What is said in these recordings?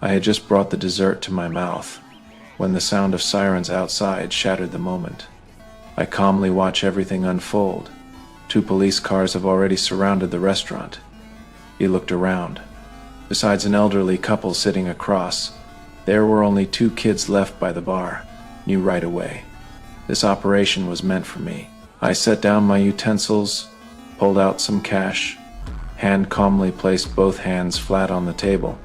I had just brought the dessert to my mouth when the sound of sirens outside shattered the moment. I calmly watch everything unfold. 2 police cars have already surrounded the restaurant. He looked around. Besides an elderly couple sitting across, there were only 2 kids left by the bar. Knew right away. This operation was meant for me. I set down my utensils, pulled out some cash, hand calmly placed both hands flat on the table.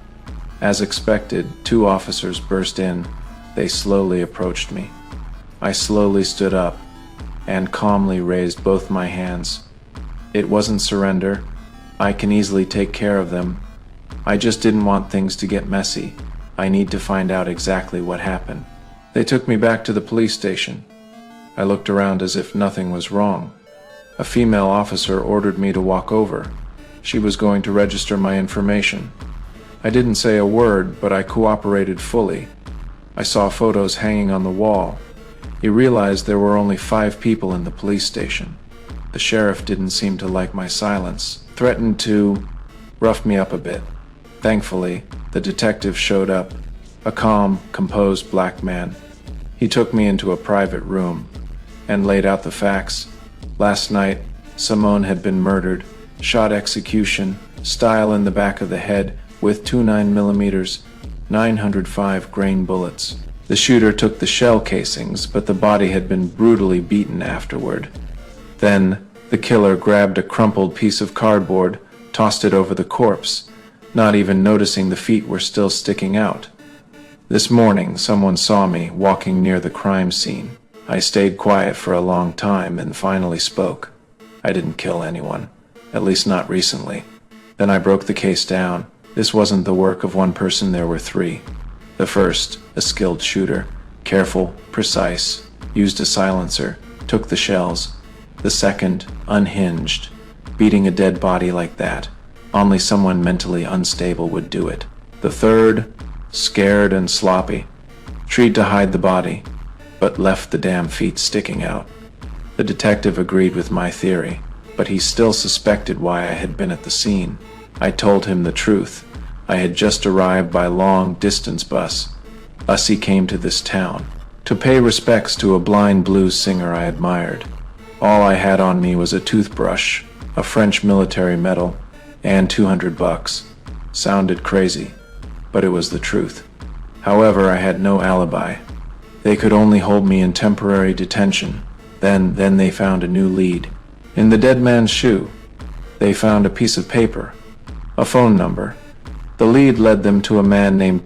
As expected, 2 officers burst in. They slowly approached me. I slowly stood up and calmly raised both my hands. It wasn't surrender. I can easily take care of them. I just didn't want things to get messy. I need to find out exactly what happened. They took me back to the police station. I looked around as if nothing was wrong. A female officer ordered me to walk over. She was going to register my information. I didn't say a word, but I cooperated fully. I saw photos hanging on the wall. He realized there were only 5 people in the police station. The sheriff didn't seem to like my silence, threatened to rough me up a bit. Thankfully, the detective showed up, a calm, composed black man. He took me into a private room and laid out the facts. Last night, Simone had been murdered, shot execution, style in the back of the head with 2 9mm, 905 grain bullets. The shooter took the shell casings, but the body had been brutally beaten afterward. Then, the killer grabbed a crumpled piece of cardboard, tossed it over the corpse, not even noticing the feet were still sticking out. This morning, someone saw me walking near the crime scene. I stayed quiet for a long time and finally spoke. I didn't kill anyone, at least not recently. Then I broke the case down. This wasn't the work of one person, there were 3. The first, a skilled shooter, careful, precise, used a silencer, took the shells. The second, unhinged, beating a dead body like that. Only someone mentally unstable would do it. The third, scared and sloppy, tried to hide the body, but left the damn feet sticking out. The detective agreed with my theory, but he still suspected why I had been at the scene. I told him the truth. I had just arrived by long-distance bus. He came to this town to pay respects to a blind blues singer I admired. All I had on me was a toothbrush, a French military medal, and $200. Sounded crazy, but it was the truth. However, I had no alibi. They could only hold me in temporary detention. Then they found a new lead. In the dead man's shoe, they found a piece of paper, a phone number. The lead led them to a man named